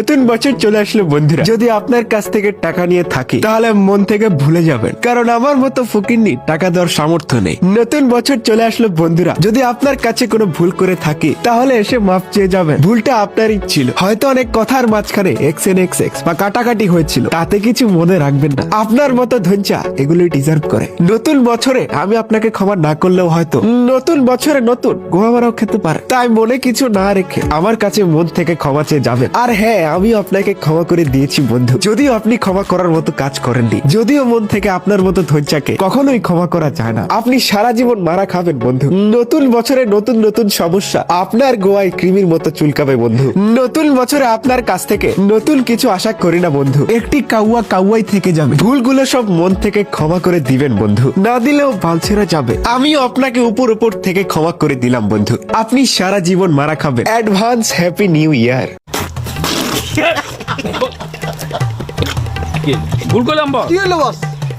নতুন বছর চলে আসলো বন্ধুরা, যদি আপনার কাছ থেকে টাকা নিয়ে থাকি তাহলে মন থেকে ভুলে যাবেন, কারণ আমার মতো ফকিন্নি টাকা দেওয়ার সামর্থ্য নেই। নতুন বছর চলে আসলো বন্ধুরা, যদি আপনার কাছে কোনো ভুল করে থাকি তাহলে এসে মাফ চেয়ে যাবেন। ভুলটা আপনারই ছিল, হয়তো অনেক কথার মাঝখানে এক্স বা কাটাকাটি হয়েছিল, তাতে কিছু মনে রাখবেন না। আপনার মতো ধৈর্য এগুলি ডিজার্ভ করে। নতুন বছরে আমি আপনাকে ক্ষমা না করলেও হয়তো নতুন বছরে নতুন গোয়ামারাও খেতে পারে। তাই মনে কিছু না রেখে আমার কাছে মন থেকে ক্ষমা চেয়ে যাবেন। আর হ্যাঁ, আমি আপনাকে ক্ষমা করে দিয়েছি বন্ধু, যদিও আপনি ক্ষমা করার মতো কাজ করেননি, যদিও মন থেকে আপনার মতো ধৈর্যকে কখনোই ক্ষমা করা যায় না। আপনি সারা জীবন মারা খাবেন বন্ধু। নতুন বছরে নতুন নতুন সমস্যা আপনার গোয়ায় কৃমির মতো চুলকাবে বন্ধু। নতুন বছরে আপনার কাছ থেকে নতুন কিছু আশা করি না বন্ধু, একটি কাউয়াই থেকে যাবে। ভুলগুলো সব মন থেকে ক্ষমা করে দিবেন বন্ধু, না দিলেও বালছেরা যাবে। আমিও আপনাকে উপর থেকে ক্ষমা করে দিলাম বন্ধু, আপনি সারা জীবন মারা খাবেন। Advance happy new year. ভুল করলাম বস। কি হলো বস?